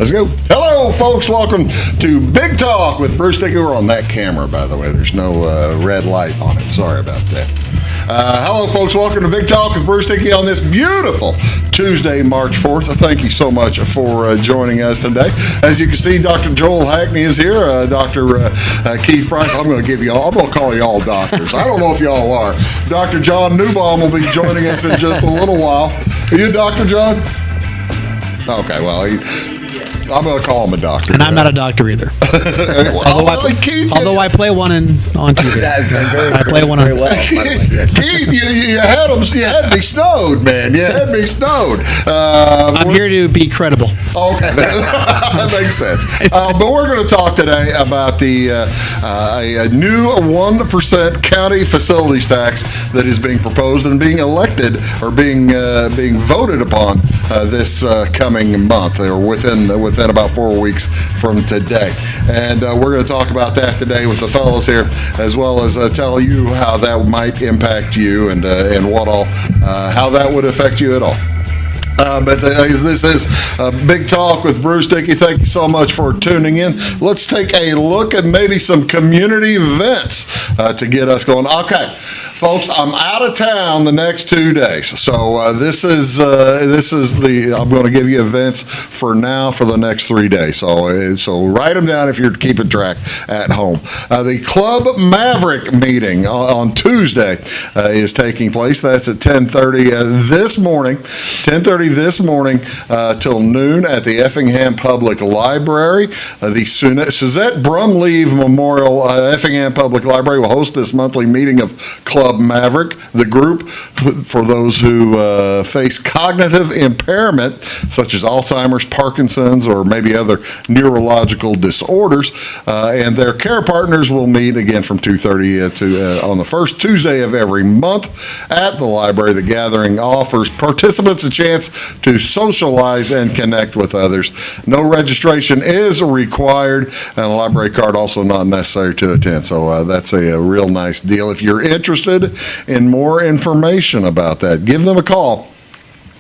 Let's go. Hello, folks. Welcome to Big Talk with Bruce Dickey. We're on that camera, by the way. There's no red light on it. Sorry about that. Hello, folks. Welcome to Big Talk with Bruce Dickey on this beautiful Tuesday, March 4th. Thank you so much for joining us today. As you can see, Dr. Joel Hackney is here. Dr. Keith Price. I'm going to call you all doctors. I don't know if y'all are. Dr. John Neubaum will be joining us in just a little while. Are you Dr. John? Okay, well, I'm going to call him a doctor. And I'm not a doctor either. although I play one on TV. I play one on. Keith, you had me snowed, man. You had me snowed. I'm here to be credible. Okay, that makes sense. But we're going to talk today about a new 1% county facilities tax that is being proposed and being elected or being voted upon this coming month, or within about 4 weeks from today. And we're going to talk about that today with the fellows here, as well as tell you how that might impact you and what all, how that would affect you at all. But this is Big Talk with Bruce Dickey. Thank you so much for tuning in. Let's take a look at maybe some community events to get us going. Okay, folks, I'm out of town the next 2 days, so this is I'm going to give you events for now for the next 3 days. So write them down if you're keeping track at home. The Club Maverick meeting on Tuesday is taking place. That's at 10:30 this morning. 10:30 this morning till noon at the Effingham Public Library. The Suzette Brumleve Memorial Effingham Public Library will host this monthly meeting of Club Maverick, the group for those who face cognitive impairment, such as Alzheimer's, Parkinson's, or maybe other neurological disorders. And their care partners will meet again from 2:30 to on the first Tuesday of every month at the library. The gathering offers participants a chance to socialize and connect with others. No registration is required, and a library card also not necessary to attend. So that's a real nice deal. If you're interested in more information about that, give them a call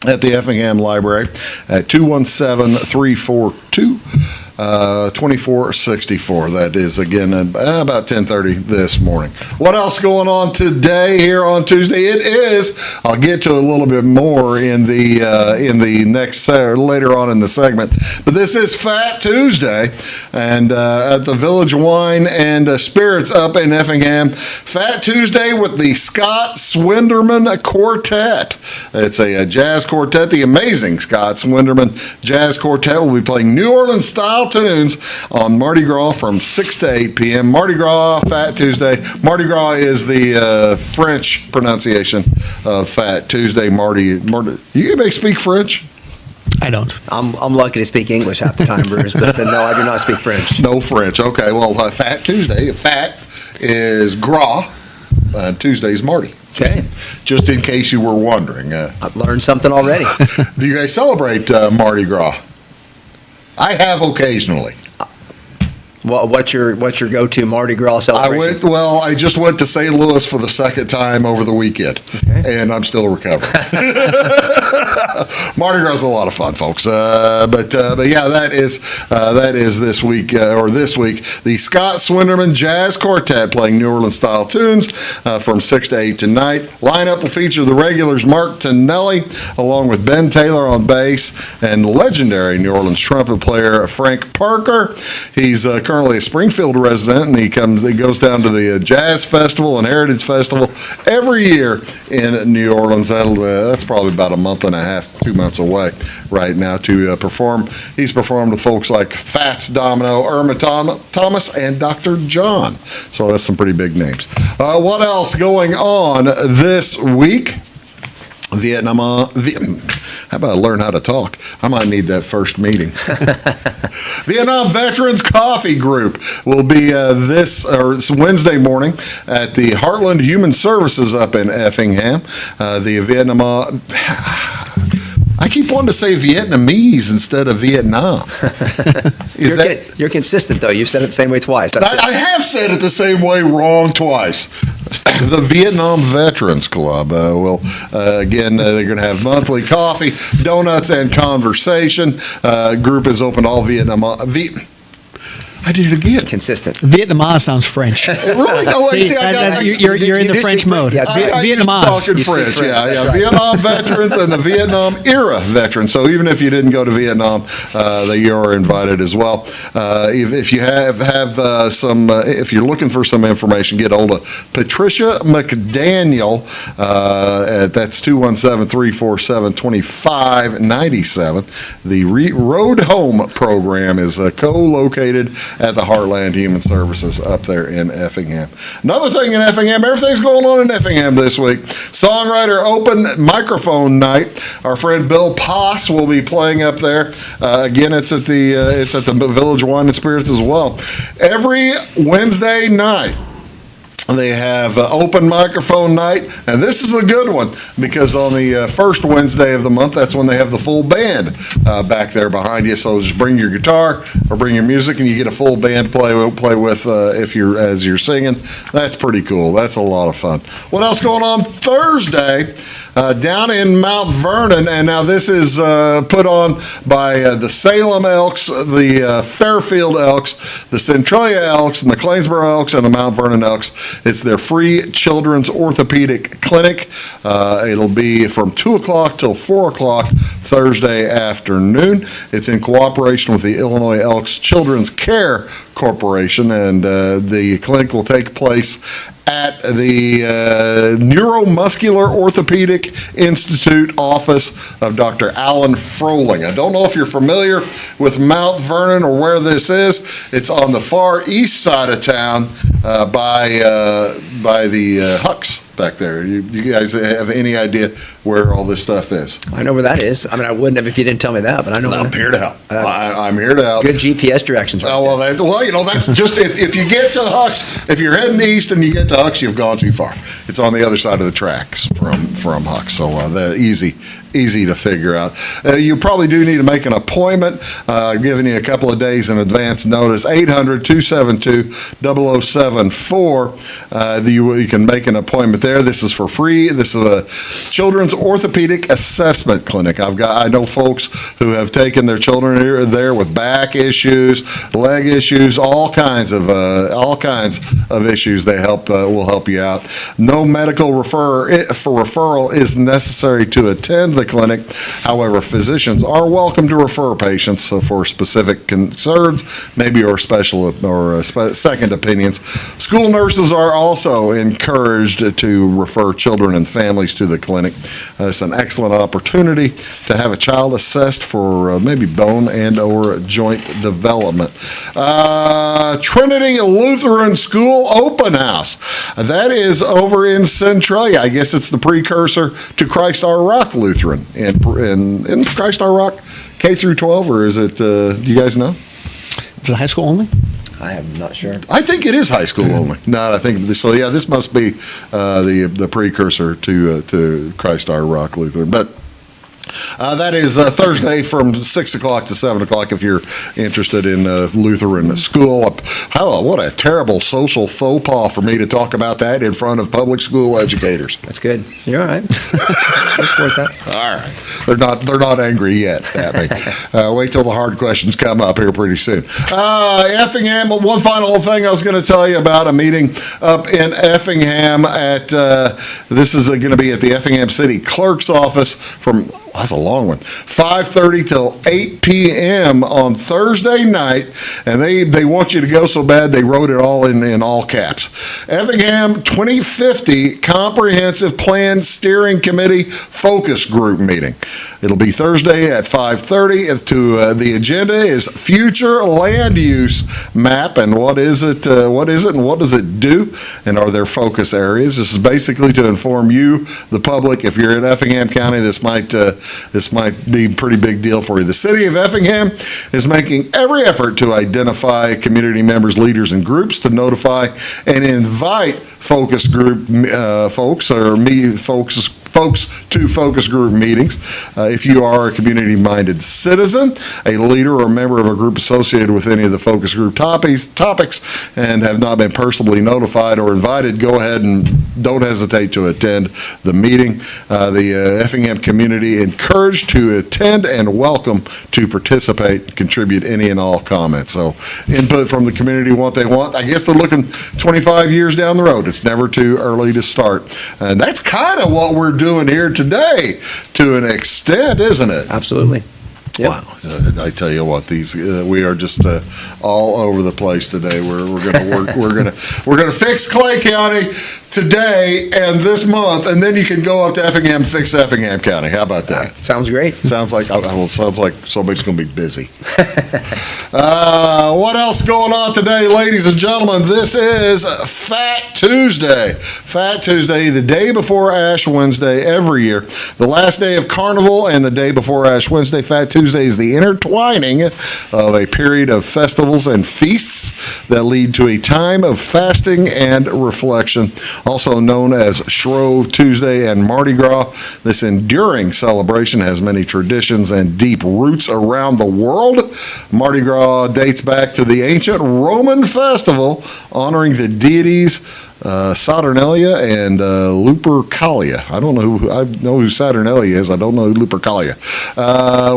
at the Effingham Library at 217-342-2464. That is, again, about 10:30 this morning. What else going on today here on Tuesday? It is, I'll get to a little bit more in the next, later on in the segment, but this is Fat Tuesday, and at the Village Wine and Spirits up in Effingham, Fat Tuesday with the Scott Swinderman Quartet. It's a jazz quartet. The amazing Scott Swinderman Jazz Quartet will be playing New Orleans style tunes on Mardi Gras from 6 to 8 p.m. Mardi Gras, Fat Tuesday. Mardi Gras is the French pronunciation of Fat Tuesday. Mardi. You may speak French? I don't. I'm lucky to speak English half the time, Bruce, but no, I do not speak French. No French. Okay, well, Fat Tuesday. Fat is Gras. Tuesday is Mardi. Okay. Just in case you were wondering. I've learned something already. Do you guys celebrate Mardi Gras? I have occasionally. Well, what's your go-to Mardi Gras celebration? I just went to St. Louis for the second time over the weekend, and I'm still recovering. Mardi Gras is a lot of fun, folks. But yeah, that is this week the Scott Swinderman Jazz Quartet playing New Orleans style tunes from 6 to 8 tonight. Lineup will feature the regulars Mark Tonelli along with Ben Taylor on bass and legendary New Orleans trumpet player Frank Parker. He's currently a Springfield resident, and he goes down to the Jazz Festival and Heritage Festival every year in New Orleans. That's probably about a month and a half, 2 months away right now to perform. He's performed with folks like Fats Domino, Irma Thomas, and Dr. John. So that's some pretty big names. What else going on this week? Vietnam. How about I learn how to talk? I might need that first meeting. Vietnam Veterans Coffee Group will be this Wednesday morning at the Heartland Human Services up in Effingham. The Vietnam. I keep wanting to say Vietnamese instead of Vietnam. You're consistent, though. You've said it the same way twice. I have said it the same way wrong twice. the Vietnam Veterans Club will, again, they're going to have monthly coffee, donuts, and conversation. Group is open to all Vietnam. I did it again. Consistent. Vietnamese sounds French. Really? Oh, wait, see, You're in the do French speak mode. French, yes. Vietnamese. Talking You speak French, French, yeah. that's right. Vietnam veterans and the Vietnam era veterans. So even if you didn't go to Vietnam, you are invited as well. If you have some, if you're looking for some information, get hold of Patricia McDaniel. That's 217-347-2597. The Road Home program is co-located at the Heartland Human Services up there in Effingham. Another thing in Effingham, everything's going on in Effingham this week. Songwriter Open Microphone Night. Our friend Bill Poss will be playing up there. Again, it's at the Village Wine and Spirits as well. Every Wednesday night, they have open microphone night, and this is a good one because on the first Wednesday of the month, that's when they have the full band back there behind you. So just bring your guitar or bring your music, and you get a full band play with as you're singing. That's pretty cool. That's a lot of fun. What else going on Thursday? Down in Mount Vernon, and now this is put on by the Salem Elks, the Fairfield Elks, the Centralia Elks, the McLeansboro Elks, and the Mount Vernon Elks. It's their free children's orthopedic clinic. It'll be from 2 o'clock till 4 o'clock Thursday afternoon. It's in cooperation with the Illinois Elks Children's Care Corporation, and the clinic will take place at the Neuromuscular Orthopedic Institute office of Dr. Alan Froling. I don't know if you're familiar with Mount Vernon or where this is. It's on the far east side of town by the Hucks back there. You guys have any idea where all this stuff is? I know where that is. I mean, I wouldn't have if you didn't tell me that, but I know. I'm here to help. I'm here to help. Good GPS directions. Right That's just if you get to the Hucks, if you're heading east and you get to Hucks, you've gone too far. It's on the other side of the tracks from Hucks, so easy to figure out. You probably do need to make an appointment. Giving you a couple of days in advance notice. 800-272-0074. You can make an appointment there. This is for free. This is a children's orthopedic assessment clinic. I know folks who have taken their children there with back issues, leg issues, all kinds of issues. They will help you out. No medical referral is necessary to attend the clinic. However, physicians are welcome to refer patients for specific concerns, or second opinions. School nurses are also encouraged to refer children and families to the clinic. It's an excellent opportunity to have a child assessed for maybe bone and or joint development. Trinity Lutheran School Open House. That is over in Centralia. I guess it's the precursor to Christ Our Rock Lutheran. In Christ Our Rock K through 12, or is it, do you guys know? Is it high school only? I am not sure. I think it is high school only. No, I think so. Yeah, this must be the precursor to Christ Our Rock Lutheran. But that is Thursday from 6 o'clock to 7 o'clock if you're interested in Lutheran school. What a terrible social faux pas for me to talk about that in front of public school educators. That's good. You're all right. Let's work that. All right. They're not angry yet at me. Wait till the hard questions come up here pretty soon. Effingham, one final thing I was going to tell you about, a meeting up in Effingham this is going to be at the Effingham City Clerk's office from, that's a long one, 5:30 till 8 p.m. on Thursday night, and they want you to go so bad they wrote it all in all caps. Effingham 2050 Comprehensive Plan Steering Committee Focus Group meeting. It'll be Thursday at 5:30. The agenda is future land use map, and what is it and what does it do, and are there focus areas? This is basically to inform you, the public, if you're in Effingham County, this might be a pretty big deal for you. The city of Effingham is making every effort to identify community members, leaders, and groups to notify and invite focus group folks focus group meetings. If you are a community-minded citizen, a leader or member of a group associated with any of the focus group topics and have not been personally notified or invited, go ahead and don't hesitate to attend the meeting. The Effingham community encouraged to attend and welcome to participate, contribute any and all comments. So input from the community, what they want. I guess they're looking 25 years down the road. It's never too early to start. And that's kind of what we're doing here today to an extent, isn't it? Absolutely. Yep. Wow. I tell you what, we are just all over the place today. We're going to work. We're going to fix Clay County today and this month, and then you can go up to Effingham and fix Effingham County. How about that? Sounds great. Sounds like somebody's going to be busy. What else going on today, ladies and gentlemen? This is Fat Tuesday. Fat Tuesday, the day before Ash Wednesday every year. The last day of Carnival and the day before Ash Wednesday. Fat Tuesday is the intertwining of a period of festivals and feasts that lead to a time of fasting and reflection, also known as Shrove Tuesday and Mardi Gras. This enduring celebration has many traditions and deep roots around the world. Mardi Gras dates back to the ancient Roman festival honoring the deities Saturnalia and Lupercalia. I know who Saturnalia is. I don't know who Lupercalia,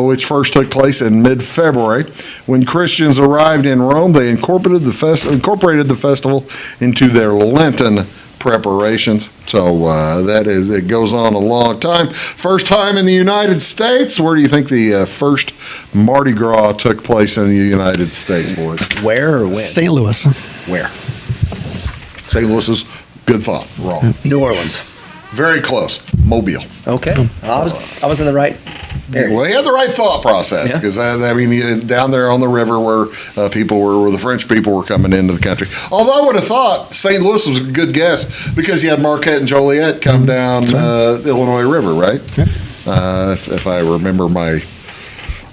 which first took place in mid-February. When Christians arrived in Rome, they incorporated the festival into their Lenten preparations. So it goes on a long time. First time in the United States. Where do you think the first Mardi Gras took place in the United States, boys? Where or when? St. Louis. Where? St. Louis is good thought. Wrong. New Orleans. Very close. Mobile. Okay. I was in the right area. Well, he had the right thought process because down there on the river where where the French people were coming into the country. Although I would have thought St. Louis was a good guess because you had Marquette and Joliet come down the Illinois River, right? Yeah. If I remember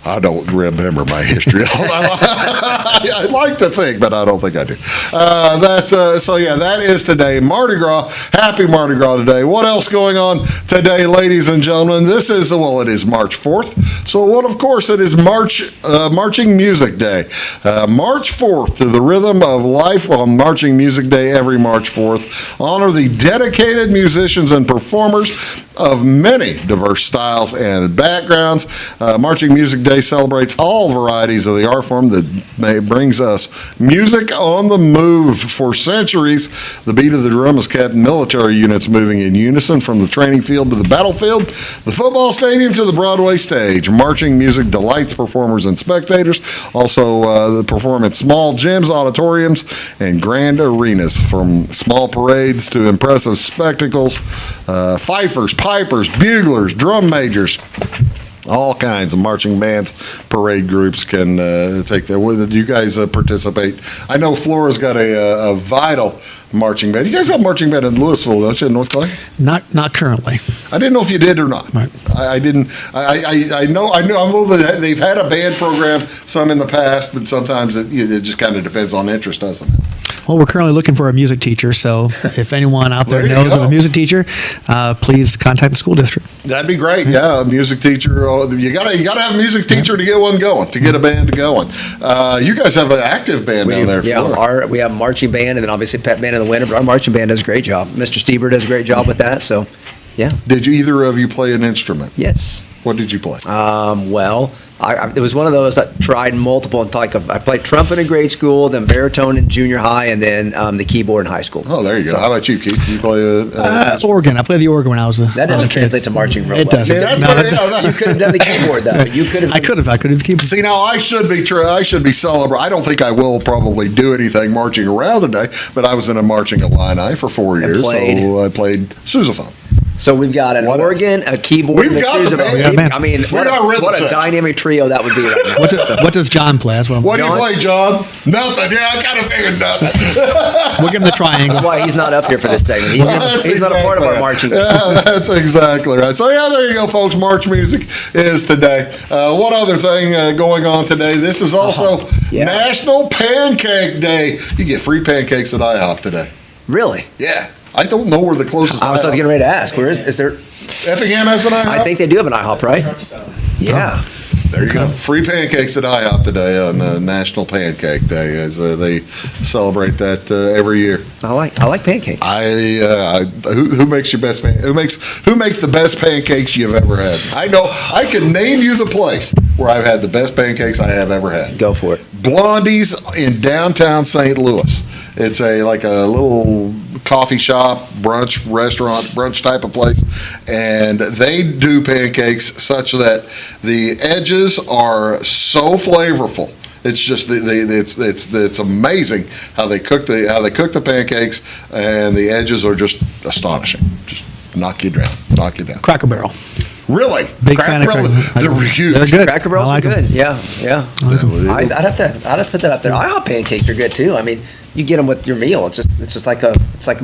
I don't remember my history. I'd like to think, but I don't think I do. That is today. Mardi Gras. Happy Mardi Gras today. What else going on today, ladies and gentlemen? It is March 4th. So, of course, it is Marching Music Day. March 4th to the rhythm of life on Marching Music Day every March 4th. Honor the dedicated musicians and performers of many diverse styles and backgrounds. Marching Music Day celebrates all varieties of the art form that brings us music on the move. For centuries, the beat of the drum has kept military units moving in unison from the training field to the battlefield, the football stadium to the Broadway stage. Marching music delights performers and spectators. Also, they perform in small gyms, auditoriums, and grand arenas. From small parades to impressive spectacles, fifers, pipers, buglers, drum majors, all kinds of marching bands, parade groups can take that. Do you guys participate? I know Flora's got a vital marching band. You guys have marching band in Louisville, don't you, in North Clay? Not currently. I didn't know if you did or not. Right. I didn't. I know that they've had a band program, some in the past, but sometimes it just kind of depends on interest, doesn't it? Well, we're currently looking for a music teacher, so if anyone out there There you knows of go. a music teacher, please contact the school district. That'd be great. Yeah, a music teacher. You gotta have a music teacher to get one going, to get a band going. You guys have an active band down there. Yeah, we have a marching band and then obviously pep band in the winter, but our marching band does a great job. Mr. Stieber does a great job with that, so, yeah. Did either of you play an instrument? Yes. What did you play? It was one of those that tried multiple. I played trumpet in grade school, then baritone in junior high, and then the keyboard in high school. Oh, there you go. So- How about you, Keith? Did you play Organ. I played the organ when I was a That doesn't translate to marching real It well. doesn't. Yeah, that's No, what that- You could have done the keyboard, though. You could have. I could have keyboard. See, now I should be celebrating. I don't think I will probably do anything marching around today, but I was in a marching Illini for 4 years, played. so I played sousaphone. So we've got an What organ, a keyboard, We've and a got the sousaphone. band. We got a band. I mean, We're not rhythm what a section. dynamic trio that would be right now. What does John play? That's What do you John? play, John? Nothing. Yeah, I kind of figured nothing. we'll give him the triangle. That's why he's not up here for this segment. He's not a part of our marching. Yeah, that's exactly right. So, yeah, there you go, folks. March music is today. One other thing going on today. This is also Yeah. National Pancake Day. You get free pancakes at IHOP today. Really? Yeah. I don't know where the closest I was IHOP. getting ready to ask. Where is there? Effingham has an IHOP? I think they do have an IHOP, right? Yeah. There you go. Free pancakes at IHOP today on National Pancake Day as they celebrate that every year. I like pancakes. Who makes your best who makes the best pancakes you've ever had? I know I can name you the place where I've had the best pancakes I have ever had. Go for it. Blondie's in downtown St. Louis. It's like a little coffee shop, brunch type of place, and they do pancakes such that the edges are so flavorful. It's just it's amazing how they cook the pancakes, and the edges are just astonishing. Just knock you down. Cracker Barrel. Really? Big fan of Cracker Barrel. They're huge. They're good. Cracker Barrels I like are good. them. Yeah. I'd have to put that up there. IHOP pancakes are good too. I mean, you get them with your meal. It's just like a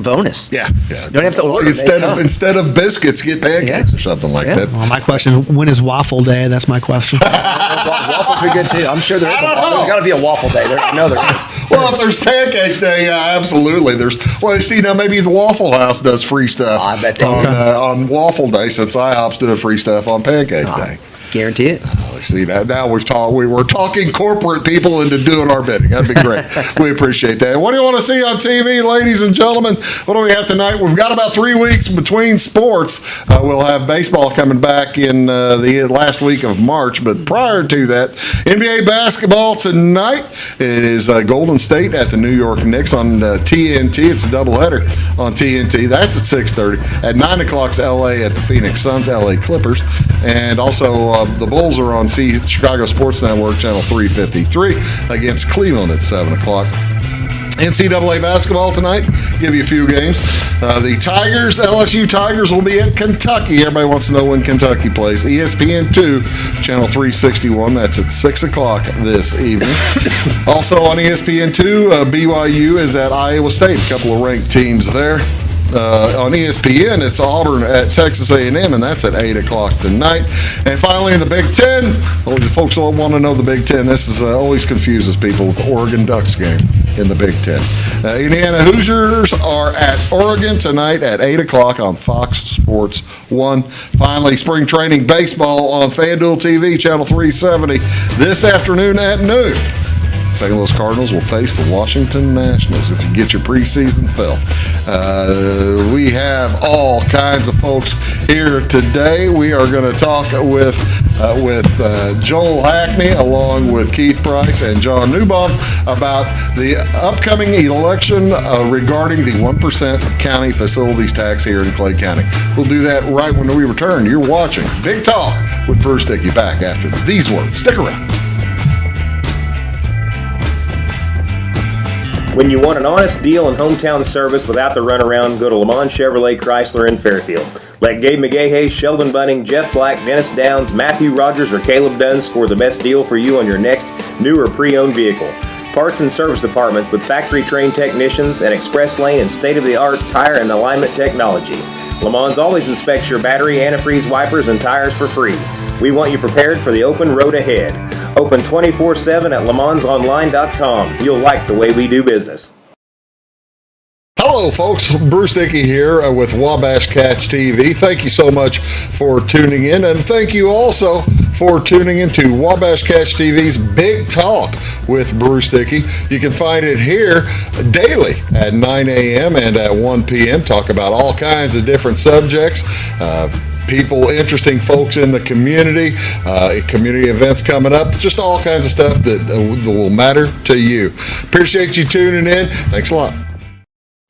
bonus. Yeah. You don't have to order. Instead of biscuits, get pancakes or something like that. Well, my question is, when is Waffle Day? That's my question. Waffles are good too. I'm sure there's got to be a waffle day. I know there is. Well, if there's Pancakes Day, yeah, absolutely. You see, now maybe the Waffle House does free stuff I bet they on Waffle Day, since IHOP's doing free stuff on Pancake Day. Guarantee it. See that now we're talking corporate people into doing our bidding. That'd be great. We appreciate that. What do you want to see on TV, ladies and gentlemen? What do we have tonight? We've got about 3 weeks between sports. We'll have baseball coming back in the last week of March, but prior to that, NBA basketball tonight. It is Golden State at the New York Knicks on TNT. It's a doubleheader on TNT. That's at 6:30. At 9 o'clock's LA at the Phoenix Suns, LA Clippers, and also the Bulls are on Chicago Sports Network, channel 353, against Cleveland at 7 o'clock. NCAA basketball tonight. Give you a few games. The Tigers, LSU Tigers, will be at Kentucky. Everybody wants to know when Kentucky plays. ESPN2, channel 361. That's at 6 o'clock this evening. Also on ESPN2, BYU is at Iowa State. A couple of ranked teams there. On ESPN, it's Auburn at Texas A&M, and that's at 8 o'clock tonight. And finally, in the Big Ten, folks all want to know the Big Ten. This is always confuses people with the Oregon Ducks game in the Big Ten. Indiana Hoosiers are at Oregon tonight at 8 o'clock on Fox Sports 1. Finally, spring training baseball on FanDuel TV, channel 370, this afternoon at noon. St. Louis Cardinals will face the Washington Nationals if you get your preseason fill. We have all kinds of folks here today. We are going to talk with Joel Hackney along with Keith Price and John Neubaum about the upcoming election regarding the 1% county facilities tax here in Clay County. We'll do that right when we return. You're watching Big Talk with Bruce Dickey, back after these words. Stick around. When you want an honest deal and hometown service without the runaround, go to Lamont Chevrolet Chrysler in Fairfield. Let Gabe McGahey, Sheldon Bunning, Jeff Black, Dennis Downs, Matthew Rogers, or Caleb Dunn score the best deal for you on your next new or pre-owned vehicle. Parts and service departments with factory-trained technicians and express lane and state-of-the-art tire and alignment technology. Lamont always inspects your battery, antifreeze, wipers, and tires for free. We want you prepared for the open road ahead. Open 24/7 at LeMansOnline.com. You'll like the way we do business. Hello, folks. Bruce Dickey here with Wabash Catch TV. Thank you so much for tuning in, and thank you also for tuning into Wabash Catch TV's Big Talk with Bruce Dickey. You can find it here daily at 9 a.m. and at 1 p.m. Talk about all kinds of different subjects. People, interesting folks in the community, community events coming up, just all kinds of stuff that will matter to you. Appreciate you tuning in. Thanks a lot.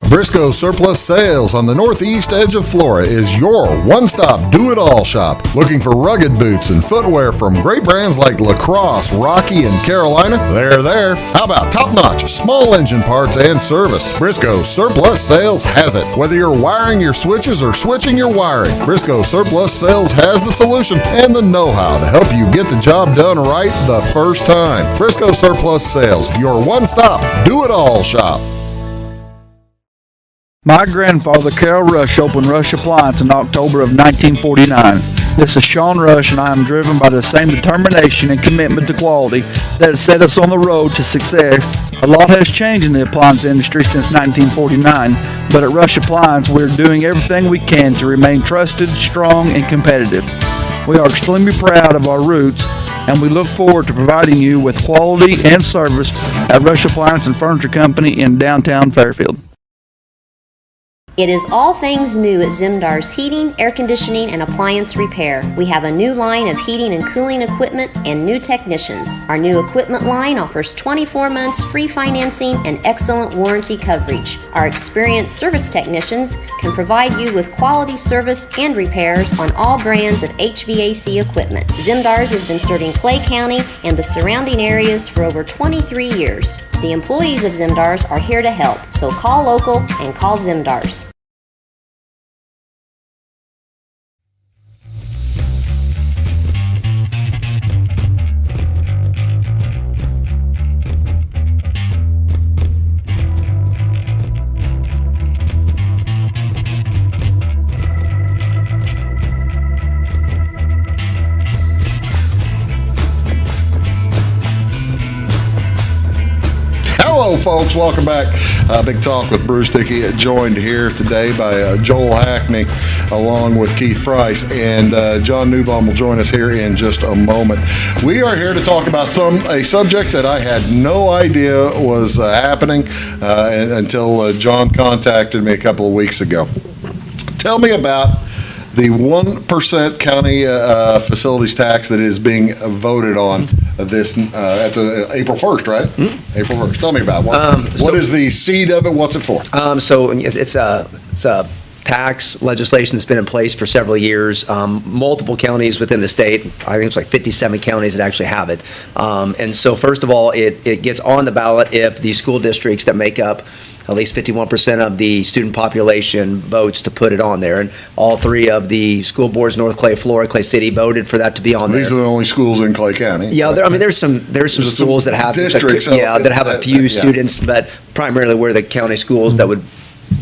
Briscoe Surplus Sales on the northeast edge of Flora is your one-stop do-it-all shop. Looking for rugged boots and footwear from great brands like Lacrosse, Rocky, and Carolina? They're there. How about top-notch small engine parts and service? Briscoe Surplus Sales has it. Whether you're wiring your switches or switching your wiring, Briscoe Surplus Sales has the solution and the know-how to help you get the job done right the first time. Briscoe Surplus Sales, your one-stop do-it-all shop. My grandfather, Carol Rush, opened Rush Appliance in October of 1949. This is Sean Rush, and I am driven by the same determination and commitment to quality that has set us on the road to success. A lot has changed in the appliance industry since 1949, but at Rush Appliance, we're doing everything we can to remain trusted, strong, and competitive. We are extremely proud of our roots, and we look forward to providing you with quality and service at Rush Appliance and Furniture Company in downtown Fairfield. It is all things new at Zimdar's Heating, Air Conditioning, and Appliance Repair. We have a new line of heating and cooling equipment and new technicians. Our new equipment line offers 24 months free financing and excellent warranty coverage. Our experienced service technicians can provide you with quality service and repairs on all brands of HVAC equipment. Zimdar's has been serving Clay County and the surrounding areas for over 23 years. The employees of Zimdar's are here to help, so call local and call Zimdar's. Hello, folks. Welcome back. Big Talk with Bruce Dickey, joined here today by Joel Hackney, along with Keith Price, and John Neubaum will join us here in just a moment. We are here to talk about a subject that I had no idea was happening until John contacted me a couple of weeks ago. Tell me about the 1% county facilities tax that is being voted on this at the April 1st, right? Mm-hmm. April 1st. Tell me about what is the seed of it? What's it for? So it's a tax legislation that's been in place for several years. Multiple counties within the state, I think it's like 57 counties that actually have it. And so first of all, it gets on the ballot if the school districts that make up at least 51% of the student population votes to put it on there. And all three of the school boards, North Clay, Flora, Clay City, voted for that to be on there. These are the only schools in Clay County. Yeah, there's some schools that have districts that have a few students, but primarily we're the county schools that would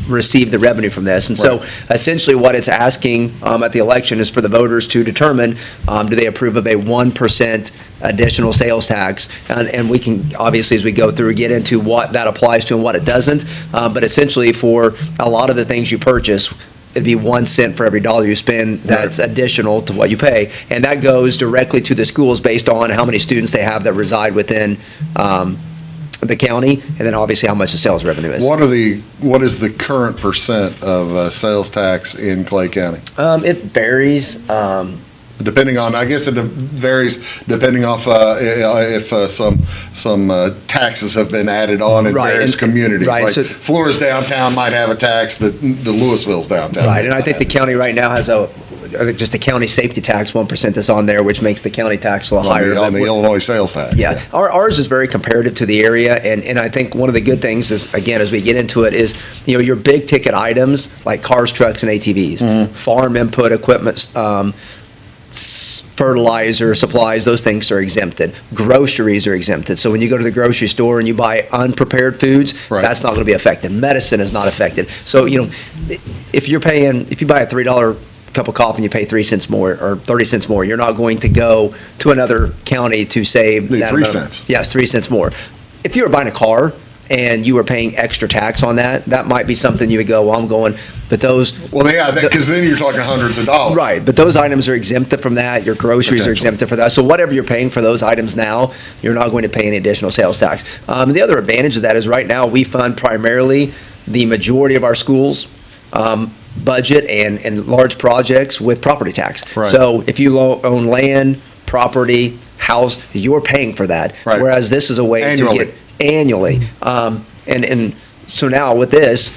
receive the revenue from this. And so essentially what it's asking at the election is for the voters to determine, do they approve of a 1% additional sales tax? And we can, obviously, as we go through, get into what that applies to and what it doesn't. But essentially for a lot of the things you purchase, it'd be 1 cent for every dollar you spend that's additional to what you pay. And that goes directly to the schools based on how many students they have that reside within the county, and then obviously how much the sales revenue is. What is the current percent of sales tax in Clay County? It varies. Depending on, I guess it varies depending off if some taxes have been added on in various communities. Right. Like So Flora's downtown might have a tax that the Louisville's downtown. Right, and I think the county right now has just a county safety tax, 1% that's on there, which makes the county tax a little higher. On the Illinois sales tax. Yeah, ours is very comparative to the area, and I think one of the good things is, again, as we get into it, is your big ticket items like cars, trucks, and ATVs, farm input equipment, fertilizer, supplies, those things are exempted. Groceries are exempted. So when you go to the grocery store and you buy unprepared foods, that's not going to be affected. Medicine is not affected. So, if you buy a $3 cup of coffee and you pay 3 cents more or 30 cents more, you're not going to go to another county to save that 3 cents. Yes, 3 cents more. If you were buying a car and you were paying extra tax on that might be something you would go, well, I'm going, but those... Well, yeah, because then you're talking hundreds of dollars. Right, but those items are exempted from that. Your groceries are exempted for that. So whatever you're paying for those items now, you're not going to pay any additional sales tax. The other advantage of that is right now we fund primarily the majority of our schools' budget and large projects with property tax. Right. So if you own land, property, house, you're paying for that. Right. Whereas this is a way to get annually. And so now with this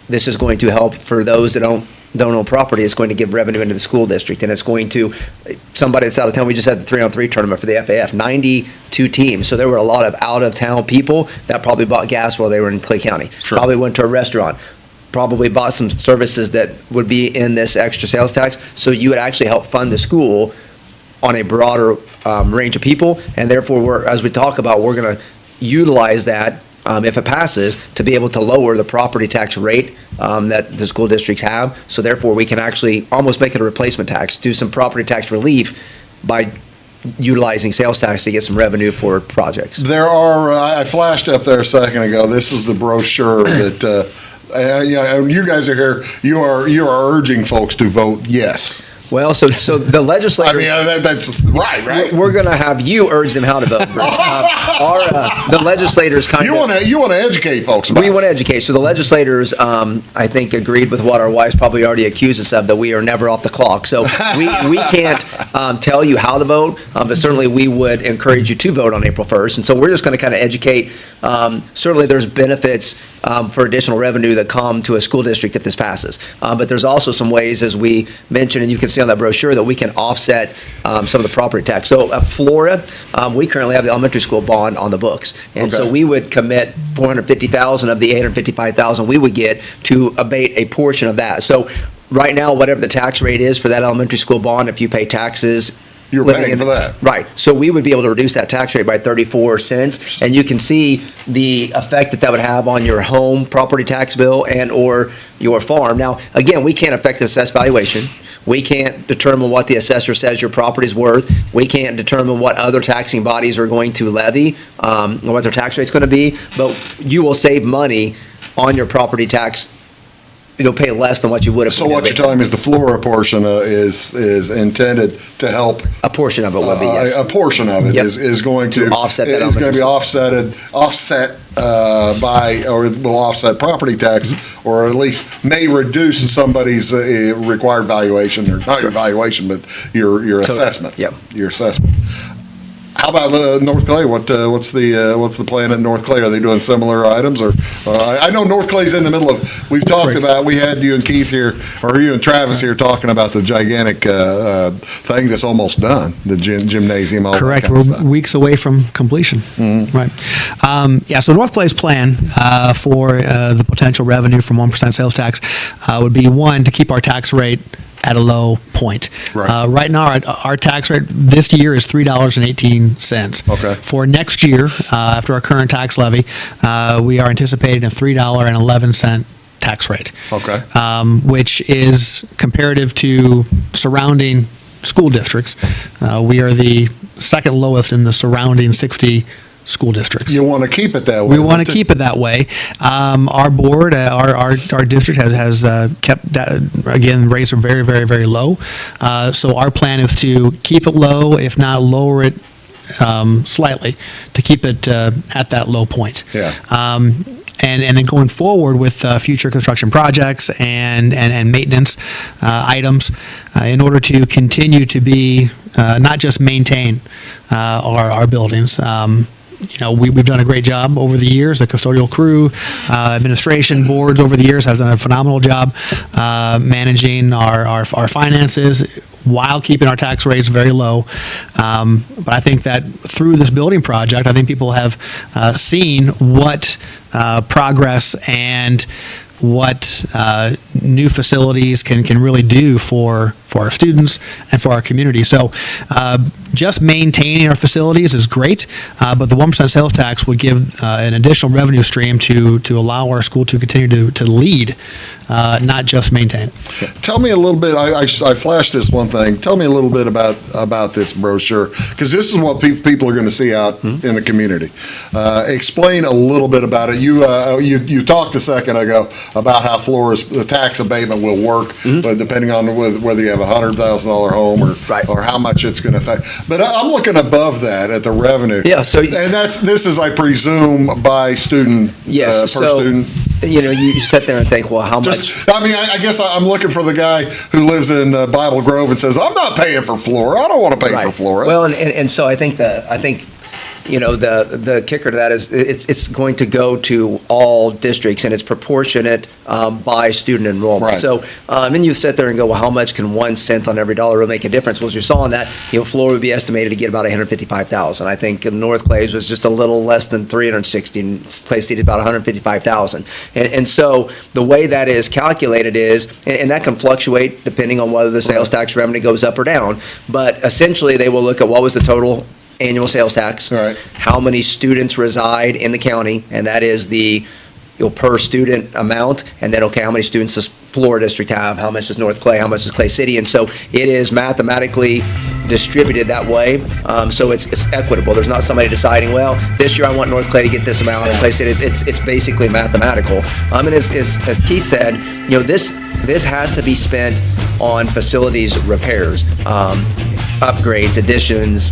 is going to help for those that don't own property. It's going to give revenue into the school district, and it's going to, somebody that's out of town, we just had the 3-on-3 tournament for the FAF, 92 teams. So there were a lot of out-of-town people that probably bought gas while they were in Clay County. Sure. Probably went to a restaurant. Probably bought some services that would be in this extra sales tax. So you would actually help fund the school on a broader range of people, and therefore, as we talk about, we're going to utilize that if it passes, to be able to lower the property tax rate that the school districts have. So therefore, we can actually almost make it a replacement tax, do some property tax relief by utilizing sales tax to get some revenue for projects. There are, I flashed up there a second ago, this is the brochure that, you guys are here, you are urging folks to vote yes. Well, so the legislators. I mean, that's right. We're going to have you urge them how to vote, Bruce. The legislators kind of. You want to educate folks about We want to educate. So the legislators, I think, agreed with what our wives probably already accused us of, that we are never off the clock. So we can't tell you how to vote, but certainly we would encourage you to vote on April 1st. And so we're just going to kind of educate. Certainly there's benefits for additional revenue that come to a school district if this passes. But there's also some ways, as we mentioned, and you can see on that brochure, that we can offset some of the property tax. So at Flora, we currently have the elementary school bond on the books. And so we would commit $450,000 of the $855,000 we would get to abate a portion of that. So right now, whatever the tax rate is for that elementary school bond, if you pay taxes, you're paying for that. Right. So we would be able to reduce that tax rate by 34 cents. And you can see the effect that would have on your home property tax bill and or your farm. Now, again, we can't affect the assessed valuation. We can't determine what the assessor says your property's worth. We can't determine what other taxing bodies are going to levy, or what their tax rate's going to be. But you will save money on your property tax. You'll pay less than what you would have. So what you're telling me is the Flora portion is intended to help. A portion of it would be, yes. A portion of it is going to offset that. Is going to be offset by, or will offset property tax, or at least may reduce somebody's required valuation, or not your valuation, but your assessment. Yep. Your assessment. How about North Clay? What's the plan at North Clay? Are they doing similar items, or I know North Clay's in the middle of. We've talked about. We had you and Keith here, or you and Travis here, talking about the gigantic thing that's almost done, the gymnasium. All Correct. That kind of We're stuff. weeks away from completion. Mm-hmm. Right. So North Clay's plan for the potential revenue from 1% sales tax would be, one, to keep our tax rate at a low point. Right. Right now, our tax rate this year is $3.18. Okay. For next year, after our current tax levy, we are anticipating a $3.11 tax rate. Okay. Which is comparative to surrounding school districts. We are the second lowest in the surrounding 60 school districts. You want to keep it that way. We want to keep it that way. Our board, our district has kept that, again, rates are very, very, very low. So our plan is to keep it low, if not lower it slightly, to keep it at that low point. Yeah. And then going forward with future construction projects and maintenance items, in order to continue to be, not just maintain our buildings. We've done a great job over the years. The custodial crew, administration boards over the years have done a phenomenal job managing our finances while keeping our tax rates very low. But I think that through this building project, I think people have seen what progress and what new facilities can really do for our students and for our community. So just maintaining our facilities is great, but the 1% sales tax would give an additional revenue stream to allow our school to continue to lead, not just maintain. Tell me a little bit, I flashed this one thing. Tell me a little bit about this brochure, because this is what people are going to see out in the community. Explain a little bit about it. You talked a second ago about how the tax abatement will work, but depending on whether you have a $100,000 home or how much it's going to affect. But I'm looking above that at the revenue. Yeah. So and this is, I presume, by student. Yes. Per student. You sit there and think, well, how much? I guess I'm looking for the guy who lives in Bible Grove and says, I'm not paying for Flora. I don't want to pay for Flora. Well, and so I think the kicker to that is it's going to go to all districts, and it's proportionate by student enrollment. Right. So, and you sit there and go, well, how much can 1 cent on every dollar really make a difference? Well, as you saw in that, Flora would be estimated to get about $155,000. I think North Clay's was just a little less than $360, and Clay State about $155,000. And so the way that is calculated is, and that can fluctuate depending on whether the sales tax revenue goes up or down, but essentially they will look at what was the total annual sales tax. All right. How many students reside in the county, and that is the, per student amount, and then, okay, how many students does Florida District have, how much does North Clay, how much does Clay City, and so it is mathematically distributed that way, so it's equitable. There's not somebody deciding, well, this year I want North Clay to get this amount, and Clay City, it's basically mathematical. And as Keith said, this has to be spent on facilities repairs, upgrades, additions,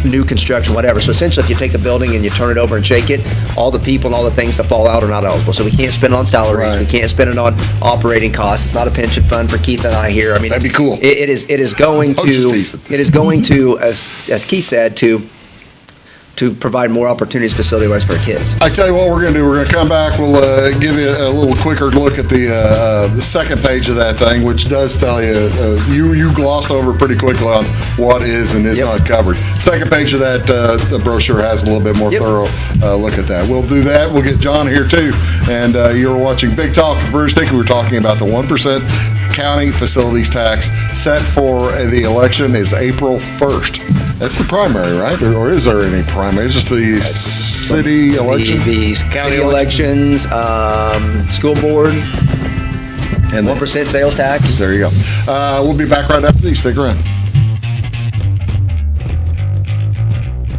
new construction, whatever. So essentially, if you take a building and you turn it over and shake it, all the people and all the things that fall out are not eligible. So we can't spend it on salaries. Right. We can't spend it on operating costs. It's not a pension fund for Keith and I here. I mean, That'd be cool. It is going I'm just to, teasing. it is going to, as Keith said, to provide more opportunities facility-wise for our kids. I tell you what we're going to do. We're going to come back. We'll give you a little quicker look at the second page of that thing, which does tell you, you glossed over pretty quickly on what is and is not covered. Second page of that the brochure has a little bit more thorough look at that. We'll do that. We'll get John here too. And you're watching Big Talk with Bruce Dickey. We're talking about the 1% county facilities tax set for the election is April 1st. That's the primary, right? Or is there any primary? It's just the city election? The county elections, school board, And 1% sales tax. there you go. We'll be back right after these. Stick around.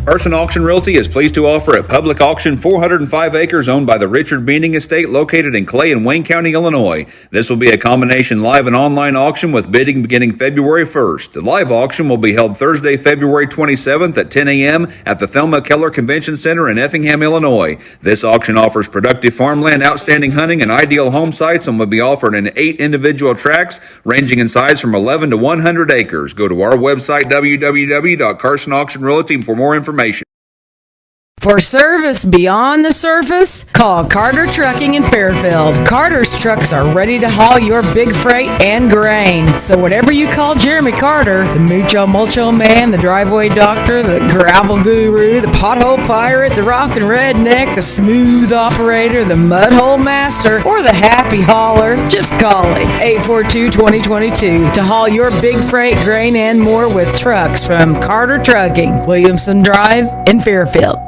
Carson Auction Realty is pleased to offer a public auction 405 acres owned by the Richard Beaning Estate located in Clay and Wayne County, Illinois. This will be a combination live and online auction with bidding beginning February 1st. The live auction will be held Thursday, February 27th at 10 a.m. at the Thelma Keller Convention Center in Effingham, Illinois. This auction offers productive farmland, outstanding hunting, and ideal home sites and will be offered in 8 individual tracts ranging in size from 11 to 100 acres. Go to our website, www.carsonauctionrealty, for more information. For service beyond the surface, call Carter Trucking in Fairfield. Carter's trucks are ready to haul your big freight and grain. So whatever you call Jeremy Carter, the Mucho Mulcho Man, the driveway doctor, the gravel guru, the pothole pirate, the rockin' redneck, the smooth operator, the mud hole master, or the happy hauler, just call him. 842-2022 to haul your big freight, grain, and more with trucks from Carter Trucking, Williamson Drive in Fairfield.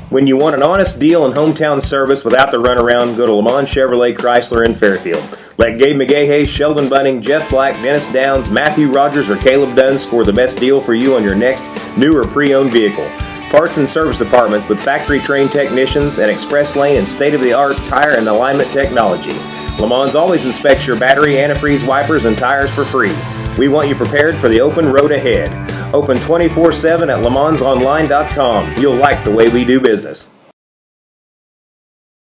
When you want an honest deal and hometown service without the runaround, go to Lamont Chevrolet Chrysler in Fairfield. Let Gabe McGahey, Sheldon Bunning, Jeff Black, Dennis Downs, Matthew Rogers, or Caleb Dunn score the best deal for you on your next new or pre-owned vehicle. Parts and service departments with factory-trained technicians and express lane and state-of-the-art tire and alignment technology. Lamont always inspects your battery, antifreeze, wipers, and tires for free. We want you prepared for the open road ahead. Open 24/7 at LeMansOnline.com. You'll like the way we do business.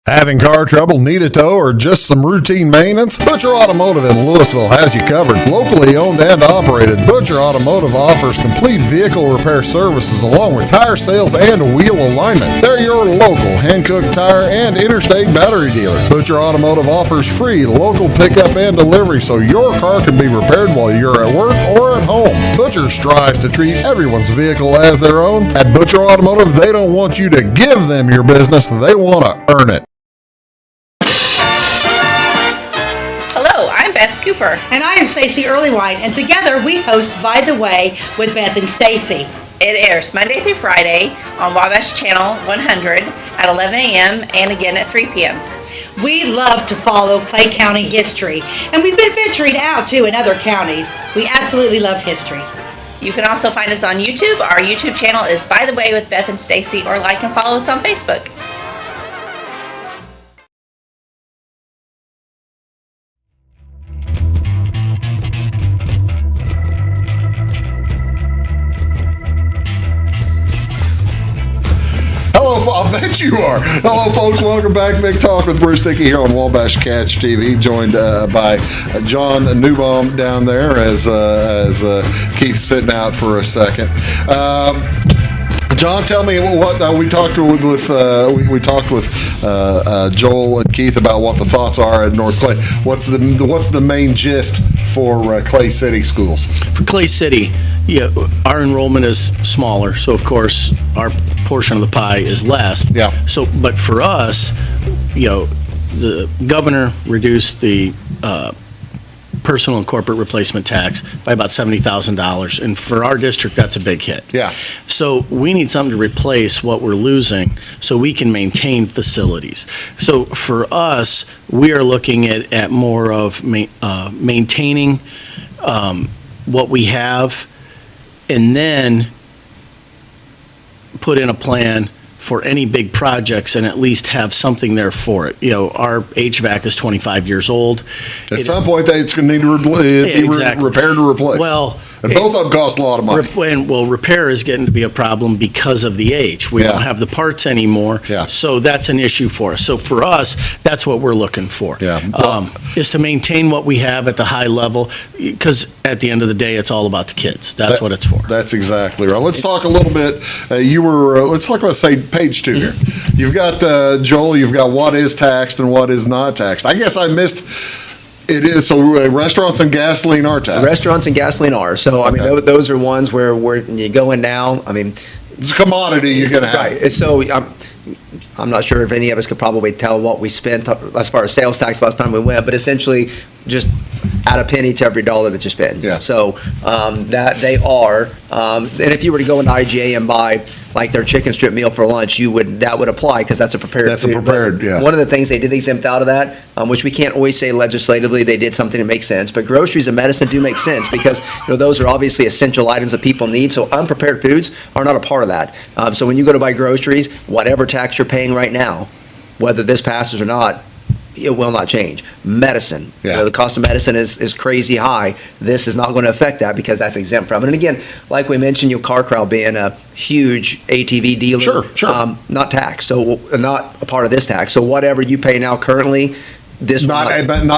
Having car trouble, need a tow, or just some routine maintenance? Butcher Automotive in Louisville has you covered. Locally owned and operated, Butcher Automotive offers complete vehicle repair services along with tire sales and wheel alignment. They're your local hand-cooked tire and interstate battery dealer. Butcher Automotive offers free local pickup and delivery so your car can be repaired while you're at work or at home. Butcher strives to treat everyone's vehicle as their own. At Butcher Automotive, they don't want you to give them your business, they want to earn it. Hello, I'm Beth Cooper. And I am Stacey Earlywine, and together we host By the Way with Beth and Stacey. It airs Monday through Friday on Wabash Channel 100 at 11 a.m. and again at 3 p.m. We love to follow Clay County history, and we've been venturing out too in other counties. We absolutely love history. You can also find us on YouTube. Our YouTube channel is By the Way with Beth and Stacey, or like and follow us on Facebook. I bet you are. Hello, folks. Welcome back. Big Talk with Bruce Dickey here on Wabash Catch TV. Joined by John Neubaum down there as Keith's sitting out for a second. John, tell me what we talked with Joel and Keith about what the thoughts are at North Clay. What's the main gist for Clay City schools? For Clay City, our enrollment is smaller, so of course our portion of the pie is less. Yeah. So, but for us, the governor reduced the personal and corporate replacement tax by about $70,000. And for our district, that's a big hit. Yeah. So we need something to replace what we're losing so we can maintain facilities. So for us, we are looking at more of maintaining what we have, and then put in a plan for any big projects and at least have something there for it. Our HVAC is 25 years old. At some point, it's going to need to be repaired or replaced. Well, and both of them cost a lot of money. Repair is getting to be a problem because of the age. We don't have the parts anymore, so that's an issue for us. So for us, that's what we're looking for, is to maintain what we have at the high level, because at the end of the day, it's all about the kids. That's what it's for. That's exactly right. Let's talk a little bit. Let's talk about, say, page 2 here. You've got, Joel, you've got what is taxed and what is not taxed. I guess I missed... It is, so restaurants and gasoline are taxed. Restaurants and gasoline are. So, I mean, those are ones where you go in now, I mean... It's a commodity you're going to have. Right. So, I'm not sure if any of us could probably tell what we spent as far as sales tax last time we went, but essentially just add a penny to every dollar that you spend. Yeah. So, that they are, and if you were to go into IGA and buy like their chicken strip meal for lunch, that would apply because that's a prepared food. That's a prepared, yeah. One of the things they did exempt out of that, which we can't always say legislatively, they did something to make sense, but groceries and medicine do make sense because those are obviously essential items that people need, so unprepared foods are not a part of that. So when you go to buy groceries, whatever tax you're paying right now, whether this passes or not, it will not change. Medicine, the cost of medicine is crazy high. This is not going to affect that because that's exempt from it. And again, like we mentioned, Car Crowd being a huge ATV dealer, not taxed, so not a part of this tax. So whatever you pay now currently, this not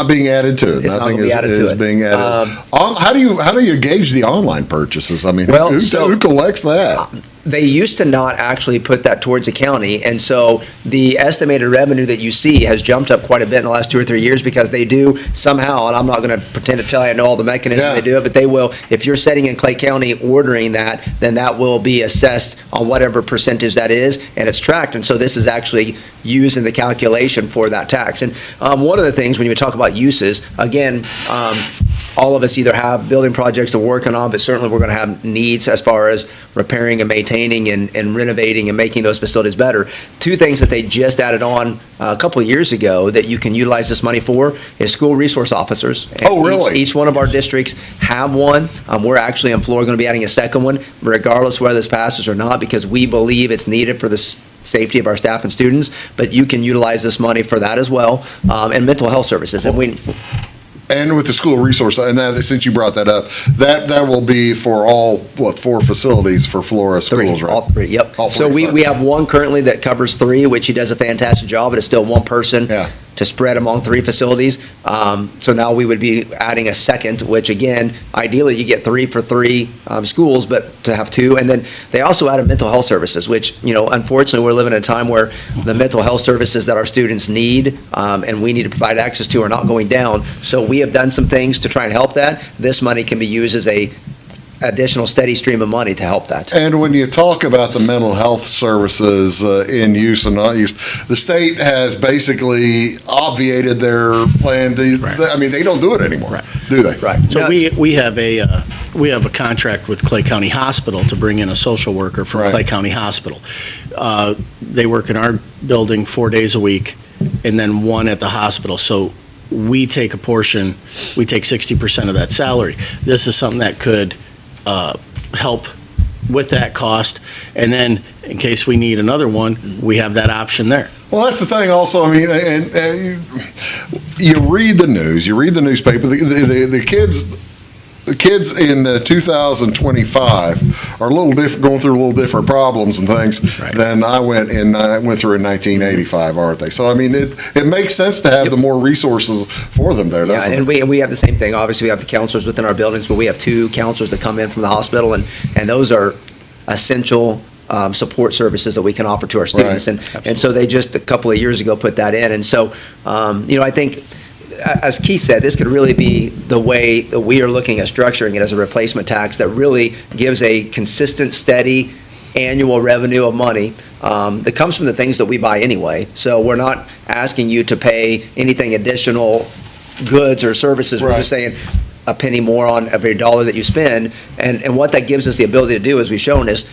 being added to it. It's Nothing not be added is to it. being added. How do you gauge the online purchases? I mean, Well, who collects that? They used to not actually put that towards the county, and so the estimated revenue that you see has jumped up quite a bit in the last 2 or 3 years because they do somehow, and I'm not going to pretend to tell you I know all the mechanisms they do it, but they will, if you're setting in Clay County ordering that, then that will be assessed on whatever percentage that is, and it's tracked, and so this is actually used in the calculation for that tax. And one of the things when you talk about uses, again, all of us either have building projects that we're working on, but certainly we're going to have needs as far as repairing and maintaining and renovating and making those facilities better. Two things that they just added on a couple of years ago that you can utilize this money for is school resource officers. And oh, really? Each one of our districts have one. We're actually in Florida going to be adding a second one, regardless whether this passes or not, because we believe it's needed for the safety of our staff and students, but you can utilize this money for that as well, and mental health services. And with the school resource, and that, since you brought that up, that will be for all, 4 facilities for Flora schools, right? All 3, yep. All 3, so we have one currently that covers 3, which he does a fantastic job, but it's still one person to spread among 3 facilities. So now we would be adding a second, which again, ideally you get 3 for 3 schools, but to have 2. And then they also added mental health services, which, unfortunately we're living in a time where the mental health services that our students need and we need to provide access to are not going down. So we have done some things to try and help that. This money can be used as a additional steady stream of money to help that. And when you talk about the mental health services in use and not use, the state has basically obviated their plan to, I mean, they don't do it anymore, do they? Right. So we have a contract with Clay County Hospital to bring in a social worker from Clay County Hospital. They work in our building 4 days a week and then 1 at the hospital. So we take a portion, we take 60% of that salary. This is something that could help with that cost, and then in case we need another one, we have that option there. Well, that's the thing also, I mean, and you read the news, you read the newspaper, the kids in 2025 are a little different, going through a little different problems and things than I went through in 1985, aren't they? So, I mean, it makes sense to have the more resources for them there, doesn't it? And we have the same thing. Obviously, we have the counselors within our buildings, but we have 2 counselors that come in from the hospital, and those are essential support services that we can offer to our students. And so they just a couple of years ago put that in. And so, I think, as Keith said, this could really be the way that we are looking at structuring it as a replacement tax that really gives a consistent, steady annual revenue of money that comes from the things that we buy anyway. So we're not asking you to pay anything additional goods or services. We're just saying a penny more on every dollar that you spend. And what that gives us the ability to do, as we've shown, is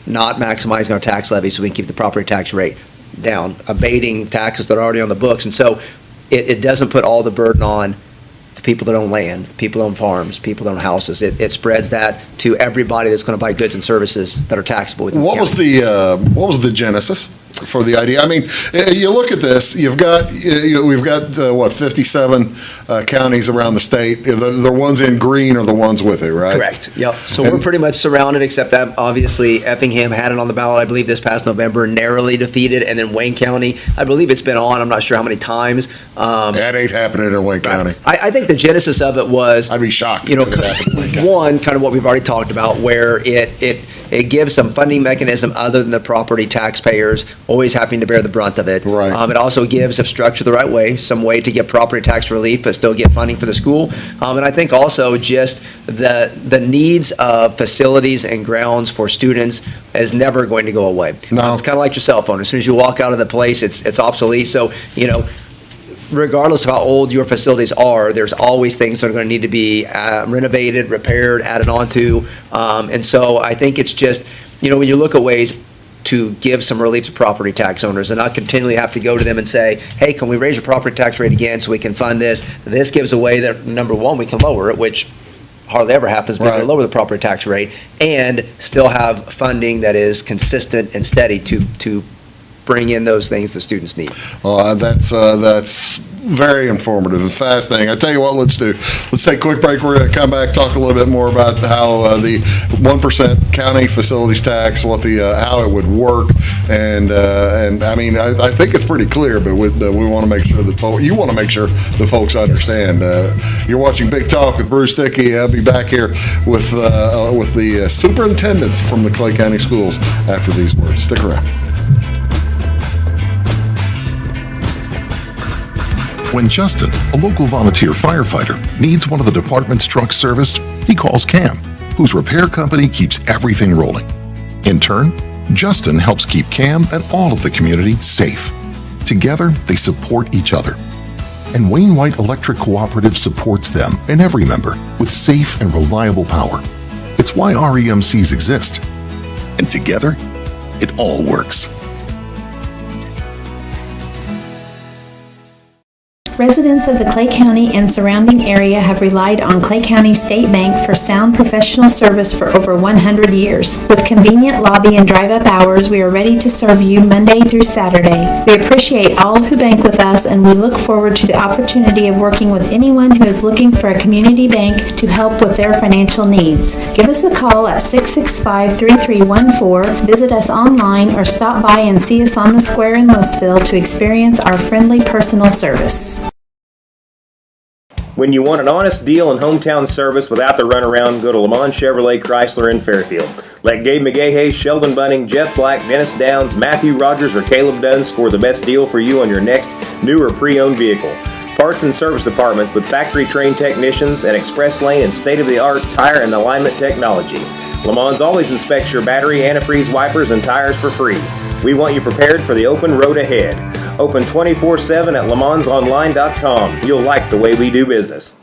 not maximizing our tax levy so we can keep the property tax rate down, abating taxes that are already on the books. And so it doesn't put all the burden on the people that own land, people that own farms, people that own houses. It spreads that to everybody that's going to buy goods and services that are taxable within the county. What was the genesis for the idea? I mean, you look at this, we've got 57 counties around the state. The ones in green are the ones with it, right? Correct, yep. So we're pretty much surrounded, except that obviously Effingham had it on the ballot, I believe, this past November, narrowly defeated, and then Wayne County, I believe it's been on, I'm not sure how many times. That ain't happening in Wayne County. I think the genesis of it was, I'd be shocked. One, kind of what we've already talked about, where it gives some funding mechanism other than the property taxpayers always having to bear the brunt of it. Right. It also gives, if structured the right way, some way to get property tax relief but still get funding for the school. And I think also just the needs of facilities and grounds for students is never going to go away. No. It's kind of like your cell phone. As soon as you walk out of the place, it's obsolete. So, regardless of how old your facilities are, there's always things that are going to need to be renovated, repaired, added onto. And so I think it's just, when you look at ways to give some relief to property tax owners and not continually have to go to them and say, hey, can we raise your property tax rate again so we can fund this? This gives a way that, number one, we can lower it, which hardly ever happens, but we can lower the property tax rate and still have funding that is consistent and steady to bring in those things the students need. Well, that's very informative and fascinating. I tell you what, let's take a quick break. We're going to come back, talk a little bit more about how the 1% county facilities tax, how it would work, and I mean, I think it's pretty clear, but we want to make sure that you want to make sure the folks understand. You're watching Big Talk with Bruce Dickey. I'll be back here with the superintendents from the Clay County Schools after these words. Stick around. When Justin, a local volunteer firefighter, needs one of the department's trucks serviced, he calls Cam, whose repair company keeps everything rolling. In turn, Justin helps keep Cam and all of the community safe. Together, they support each other. And Wayne White Electric Cooperative supports them and every member with safe and reliable power. It's why REMCs exist. And together, it all works. Residents of the Clay County and surrounding area have relied on Clay County State Bank for sound professional service for over 100 years. With convenient lobby and drive-up hours, we are ready to serve you Monday through Saturday. We appreciate all who bank with us, and we look forward to the opportunity of working with anyone who is looking for a community bank to help with their financial needs. Give us a call at 665-3314, visit us online, or stop by and see us on the square in Louisville to experience our friendly personal service. When you want an honest deal and hometown service without the runaround, go to Lamont Chevrolet Chrysler in Fairfield. Let Gabe McGahey, Sheldon Bunning, Jeff Black, Dennis Downs, Matthew Rogers, or Caleb Dunn score the best deal for you on your next new or pre-owned vehicle. Parts and service departments with factory-trained technicians and express lane and state-of-the-art tire and alignment technology. Lamont always inspects your battery, antifreeze, wipers, and tires for free. We want you prepared for the open road ahead. Open 24/7 at LeMansOnline.com. You'll like the way we do business.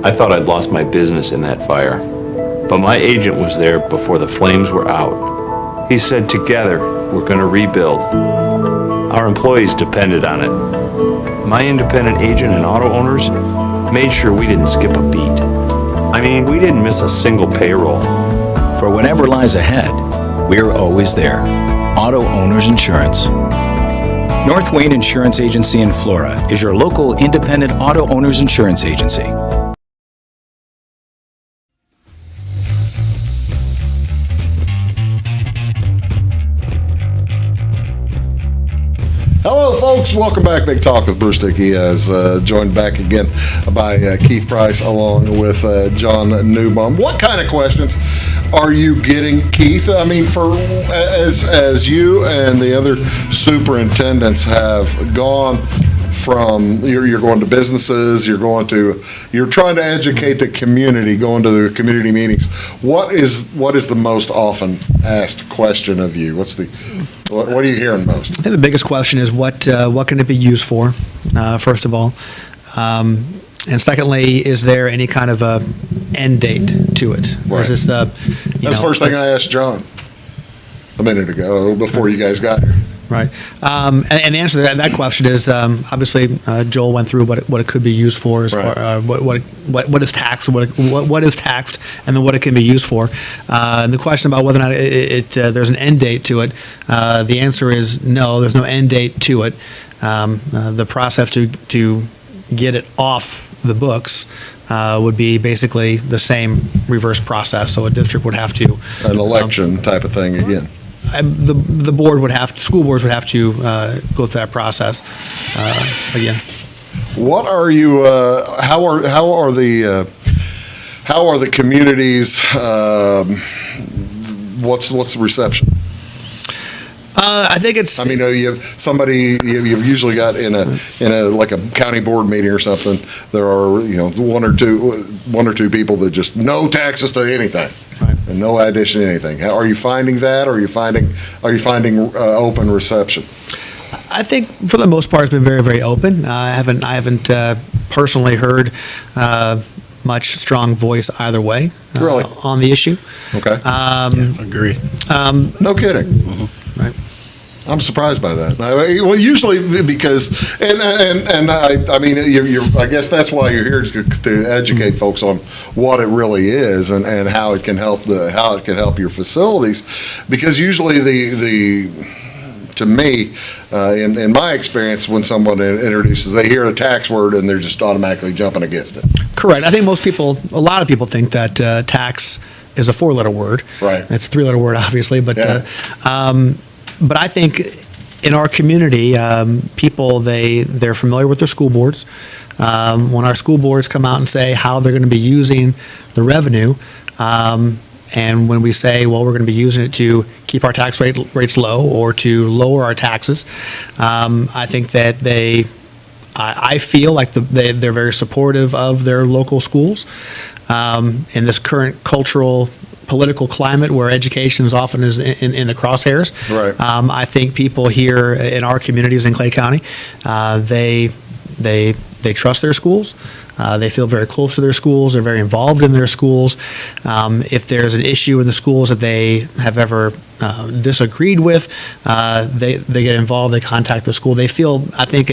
I thought I'd lost my business in that fire, but my agent was there before the flames were out. He said, together, we're going to rebuild. Our employees depended on it. My independent agent and auto owners made sure we didn't skip a beat. I mean, we didn't miss a single payroll. For whatever lies ahead, we're always there. Auto Owners Insurance. North Wayne Insurance Agency in Flora is your local independent auto owners insurance agency. Hello, folks. Welcome back. Big Talk with Bruce Dickey, as joined back again by Keith Price along with John Neubaum. What kind of questions are you getting, Keith? I mean, as you and the other superintendents have gone from, you're going to businesses, you're trying to educate the community, going to the community meetings. What is the most often asked question of you? What are you hearing most? I think the biggest question is what can it be used for, first of all. And secondly, is there any kind of a end date to it? Or is this, That's the first thing I asked John a minute ago, before you guys got here. Right. And the answer to that question is, obviously, Joel went through what it could be used for, as far, what is taxed, what is taxed, and then what it can be used for. And the question about whether or not there's an end date to it, the answer is no, there's no end date to it. The process to get it off the books would be basically the same reverse process. So a district would have to an election type of thing again. The board would have to, school boards would have to go through that process again. What are you? How are the communities? What's the reception? I think it's. I mean, you have somebody you've usually got in a like a county board meeting or something. There are one or two people that just no taxes to anything, right, and no addition to anything. How are you finding that? Or are you finding open reception? I think for the most part it's been very, very open. I haven't personally heard much strong voice either way really on the issue. Okay. Agree. No kidding. Mm-hmm. Right. I'm surprised by that. Well, usually because, and I mean, I guess that's why you're here, is to educate folks on what it really is and how it can help your facilities, because usually to me, in my experience, when someone introduces, they hear the tax word and they're just automatically jumping against it. Correct. I think a lot of people think that tax is a 4-letter word. Right. It's a 3-letter word, obviously, but yeah. But I think in our community, people, they're familiar with their school boards. When our school boards come out and say how they're going to be using the revenue, and when we say, well, we're going to be using it to keep our tax rates low or to lower our taxes, I think that I feel like they're very supportive of their local schools. In this current political climate where education is often in the crosshairs, right. I think people here in our communities in Clay County, they trust their schools. They feel very close to their schools. They're very involved in their schools. If there's an issue in the schools that they have ever disagreed with, they get involved. They contact the school. They feel, I think,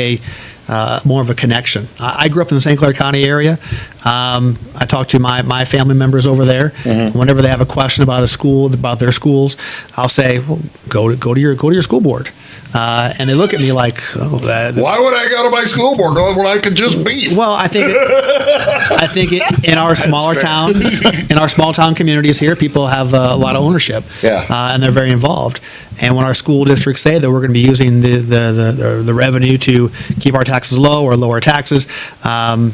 more of a connection. I grew up in the St. Clair County area. I talk to my family members over there. Mm-hmm. Whenever they have a question about about their schools, I'll say, well, go to your school board. And they look at me like, oh, why would I go to my school board when I could just beef? Well, I think in our smaller small town communities here, people have a lot of ownership. Yeah. And they're very involved. And when our school districts say that we're going to be using the revenue to keep our taxes low or lower taxes, I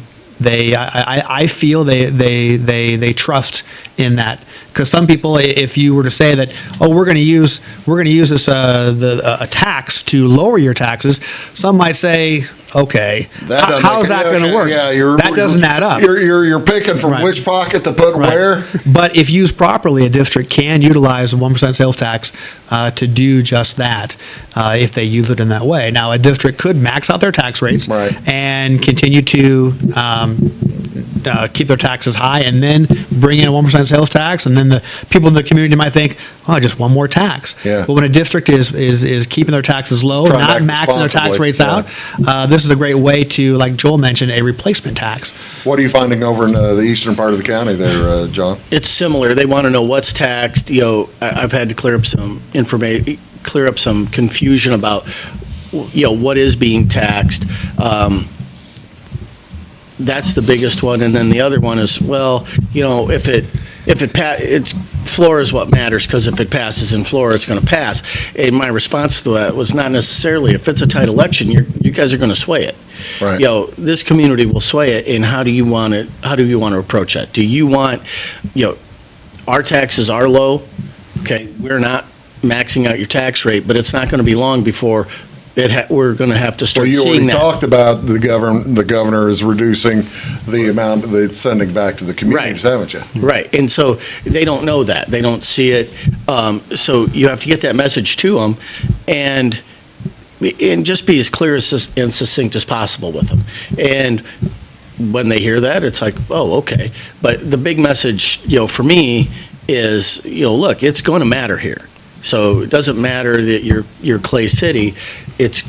feel they trust in that. Because some people, if you were to say that, oh, we're going to use this a tax to lower your taxes, some might say, okay, how's that going to work? Yeah, that doesn't add up. You're picking from Right. which pocket to put Right. where. But if used properly, a district can utilize the 1% sales tax to do just that if they use it in that way. Now, a district could max out their tax rates Right. and continue to keep their taxes high and then bring in a 1% sales tax, and then the people in the community might think, oh, just one more tax. Yeah. But when a district is keeping their taxes low, Trying to not act maxing their tax responsibly, rates yeah. out, this is a great way to, like Joel mentioned, a replacement tax. What are you finding over in the eastern part of the county there, John? It's similar. They want to know what's taxed. I've had to clear up some information, clear up some confusion about, what is being taxed. That's the biggest one, and then the other one is, well, it's floor is what matters, because if it passes in floor, it's going to pass. And my response to that was not necessarily, if it's a tight election, you guys are going to sway it. Right. This community will sway it, and how do you want to approach that? Do you want, our taxes are low, okay, we're not maxing out your tax rate, but it's not going to be long before we're going to have to start you seeing already that. talked about the governor is reducing the amount that it's sending back to the communities, haven't you? Right, and so they don't know that. They don't see it. So you have to get that message to them. And and just be as clear and succinct as possible with them. And when they hear that, it's like, oh, okay. But the big message, for me is, look, it's going to matter here. So it doesn't matter that you're Clay City. It's,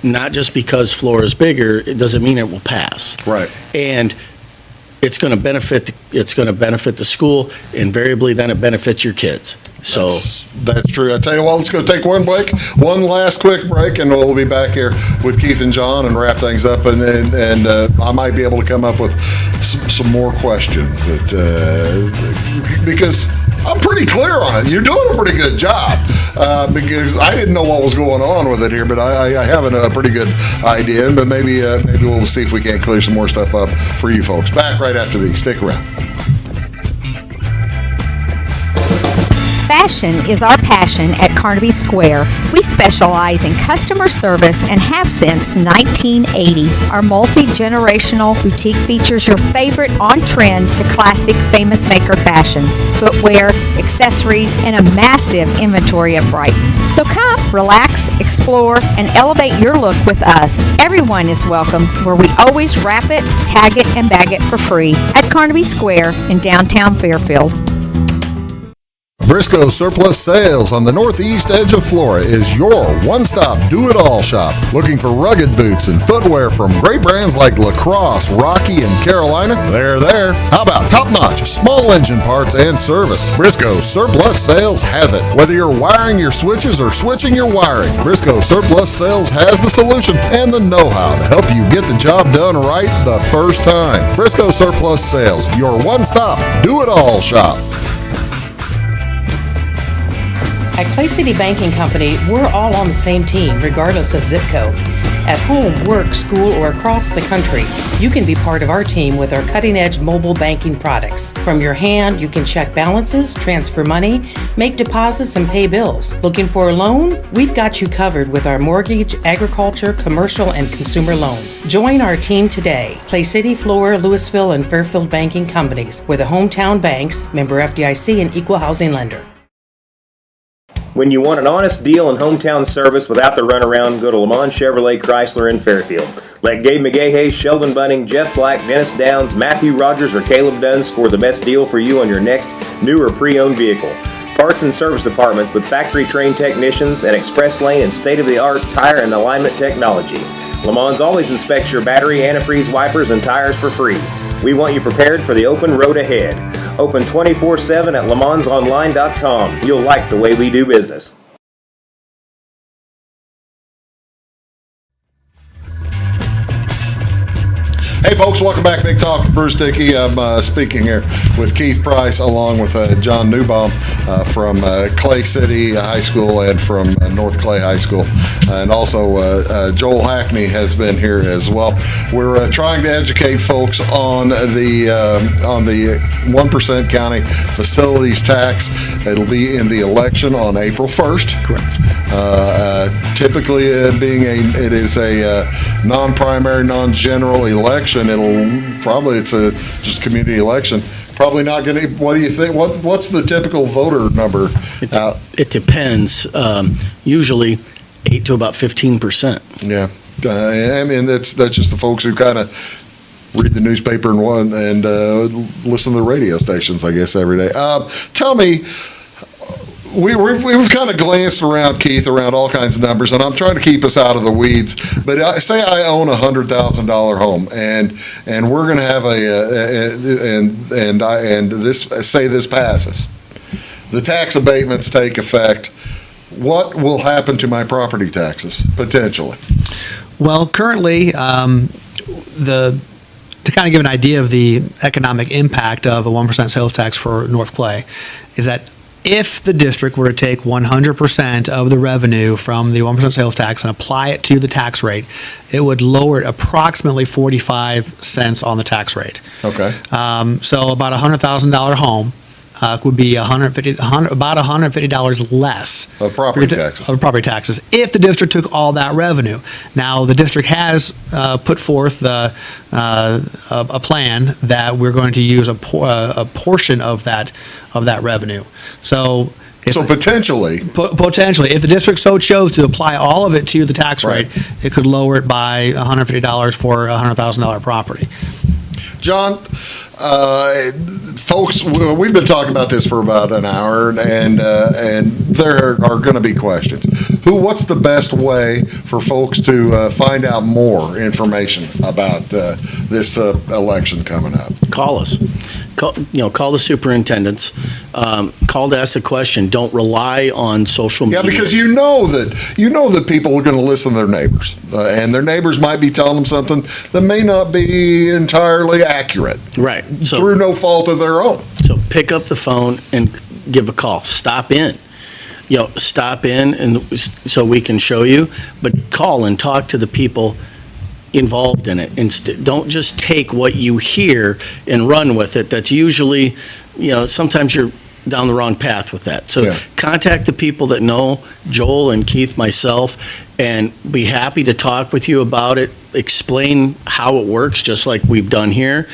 not just because Flora is bigger, it doesn't mean it will pass. Right. And it's going to benefit the school. Invariably, then it benefits your kids. So that's true. I tell you what, let's go take one last quick break, and we'll be back here with Keith and John and wrap things up. And I might be able to come up with some more questions because I'm pretty clear on it. You're doing a pretty good job because I didn't know what was going on with it here, but I have a pretty good idea. But maybe we'll see if we can't clear some more stuff up for you folks. Back right after these. Stick around. Fashion is our passion at Carnaby Square. We specialize in customer service and have since 1980. Our multi-generational boutique features your favorite on-trend to classic famous maker fashions, footwear, accessories, and a massive inventory at Brighton. So come, relax, explore, and elevate your look with us. Everyone is welcome, where we always wrap it, tag it, and bag it for free at Carnaby Square in downtown Fairfield. Briscoe Surplus Sales on the northeast edge of Flora is your one-stop do-it-all shop. Looking for rugged boots and footwear from great brands like Lacrosse, Rocky, and Carolina? They're there. How about top-notch small engine parts and service? Briscoe Surplus Sales has it. Whether you're wiring your switches or switching your wiring, Briscoe Surplus Sales has the solution and the know-how to help you get the job done right the first time. Briscoe Surplus Sales, your one-stop do-it-all shop. At Clay City Banking Company, we're all on the same team, regardless of zip code. At home, work, school, or across the country, you can be part of our team with our cutting-edge mobile banking products. From your hand, you can check balances, transfer money, make deposits, and pay bills. Looking for a loan? We've got you covered with our mortgage, agriculture, commercial, and consumer loans. Join our team today. Clay City, Flora, Louisville, and Fairfield Banking Companies. We're the hometown banks, member FDIC, and equal housing lender. When you want an honest deal and hometown service without the runaround, go to Lamont Chevrolet Chrysler in Fairfield. Let Gabe McGahey, Sheldon Bunning, Jeff Black, Dennis Downs, Matthew Rogers, or Caleb Dunn score the best deal for you on your next new or pre-owned vehicle. Parts and service departments with factory-trained technicians and express lane and state-of-the-art tire and alignment technology. Lamont always inspects your battery, antifreeze, wipers, and tires for free. We want you prepared for the open road ahead. Open 24/7 at LeMansOnline.com. You'll like the way we do business. Hey folks, welcome back. Big Talk with Bruce Dickey. I'm speaking here with Keith Price along with John Neubaum from Clay City High School and from North Clay High School. And also Joel Hackney has been here as well. We're trying to educate folks on the 1% county facilities tax. It'll be in the election on April 1st. Correct. Typically it is a non-primary, non-general election. It's a just community election. Probably not going to. What do you think? What's the typical voter number? It depends. Usually 8 to about 15%. Yeah, I mean that's just the folks who kind of read the newspaper and listen to the radio stations, I guess, every day. Tell me. We've kind of glanced around, Keith, around all kinds of numbers, and I'm trying to keep us out of the weeds. But say I own a $100,000 home, and we're going to have this passes. The tax abatements take effect. What will happen to my property taxes potentially? Well, currently, to kind of give an idea of the economic impact of a 1% sales tax for North Clay, is that if the district were to take 100% of the revenue from the 1% sales tax and apply it to the tax rate, it would lower it approximately 45 cents on the tax rate. Okay. So about a $100,000 home would be about $150 less of property taxes. Of property taxes if the district took all that revenue. Now the district has put forth a plan that we're going to use a portion of that revenue. So So potentially, potentially, if the district so chose to apply all of it to the tax rate, it could lower it by $150 for a $100,000 property. John, folks, we've been talking about this for about an hour, and there are going to be questions. What's the best way for folks to find out more information about this election coming up? Call us. Call the superintendents. Call to ask a question. Don't rely on social media. Yeah, because you know that people are going to listen to their neighbors, and their neighbors might be telling them something that may not be entirely accurate. Right. So, through no fault of their own. So pick up the phone and give a call. Stop in. Stop in, and so we can show you. But call and talk to the people involved in it. And don't just take what you hear and run with it. That's usually, sometimes you're down the wrong path with that. So contact the people that know, Joel and Keith, myself, and be happy to talk with you about it, explain how it works, just like we've done here.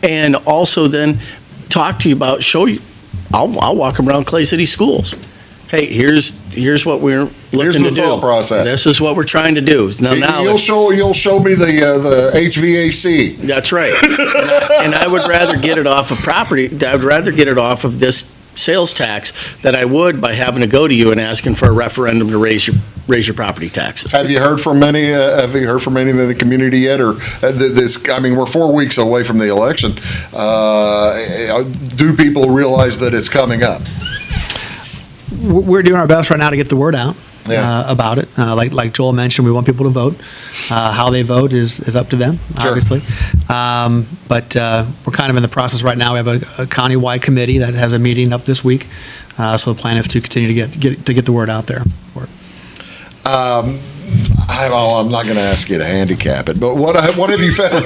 And also then talk to you about, show you, I'll walk around Clay City schools. Hey, here's what we're looking to do. Thought process. This is what we're trying to do. Now you'll show me the HVAC. That's right. and I would rather get it off of property. I would rather get it off of this sales tax than I would by having to go to you and asking for a referendum to raise your property taxes. Have you heard from many? Have you heard from any in the community yet, or this? I mean, we're 4 weeks away from the election. Do people realize that it's coming up? We're doing our best right now to get the word out about it. Like Joel mentioned, we want people to vote. How they vote is up to them, obviously. But we're kind of in the process right now. We have a county-wide committee that has a meeting up this week. So the plan is to continue to get the word out there. I'm not going to ask you to handicap it, but what have you found?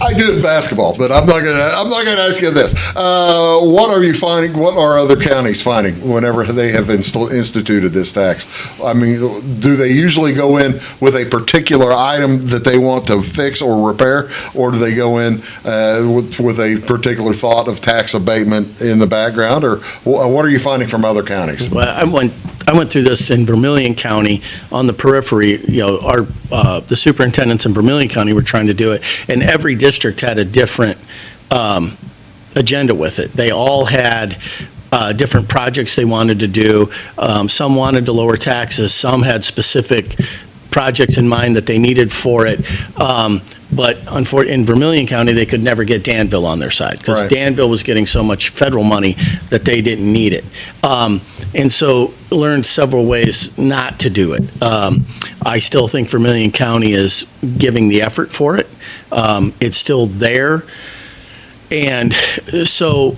I do basketball, but I'm not going to ask you this. What are you finding? What are other counties finding whenever they have instituted this tax? I mean, do they usually go in with a particular item that they want to fix or repair, or do they go in with a particular thought of tax abatement in the background, or what are you finding from other counties? Well, I went through this in Vermilion County on the periphery. The superintendents in Vermilion County were trying to do it, and every district had a different agenda with it. They all had different projects they wanted to do. Some wanted to lower taxes. Some had specific projects in mind that they needed for it. But in Vermilion County, they could never get Danville on their side because Danville was getting so much federal money that they didn't need it. And so learned several ways not to do it. I still think Vermilion County is giving the effort for it. It's still there. And so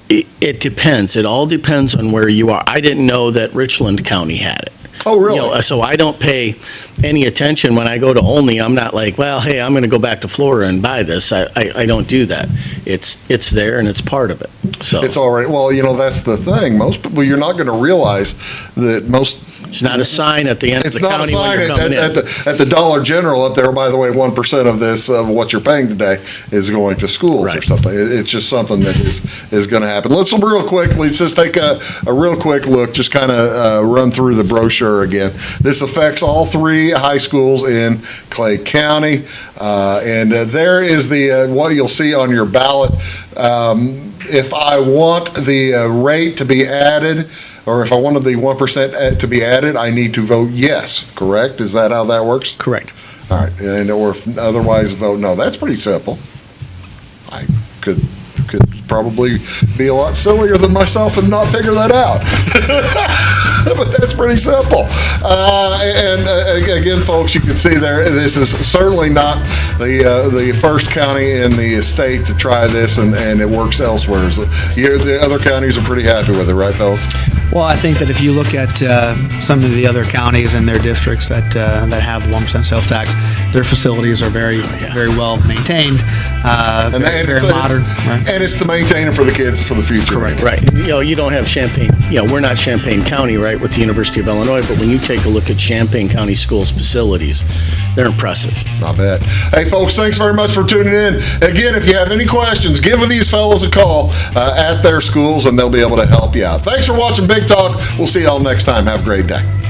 it depends. It all depends on where you are. I didn't know that Richland County had it. Oh, really? So I don't pay any attention when I go to Olney. I'm not like, well, hey, I'm going to go back to Florida and buy this. I don't do that. It's there and it's part of it. So it's all right. Well, that's the thing. Most people, you're not going to realize that most. It's not a sign at the end of the county when you're coming in. At the Dollar General up there, by the way, 1% of this, of what you're paying today, is going to schools or something. It's just something that is going to happen. Let's just take a real quick look, just kind of run through the brochure again. This affects all 3 high schools in Clay County. And there is what you'll see on your ballot. If I want the rate to be added, or if I wanted the 1% to be added, I need to vote yes, correct? Is that how that works? Correct. All right, or if otherwise vote no. That's pretty simple. I could probably be a lot sillier than myself and not figure that out. But that's pretty simple. Again, folks, you can see there, this is certainly not the first county in the state to try this, and it works elsewhere. So the other counties are pretty happy with it, right, fellas? Well, I think that if you look at some of the other counties and their districts that have 1% sales tax, their facilities are very well maintained. very modern. Right. And it's to maintain it for the kids for the future. Correct. Right. You don't have Champaign, we're not Champaign County, right, with the University of Illinois, but when you take a look at Champaign County Schools facilities, they're impressive. I bet. Hey, folks, thanks very much for tuning in. Again, if you have any questions, give these fellows a call at their schools, and they'll be able to help you out. Thanks for watching Big Talk. We'll see y'all next time. Have a great day.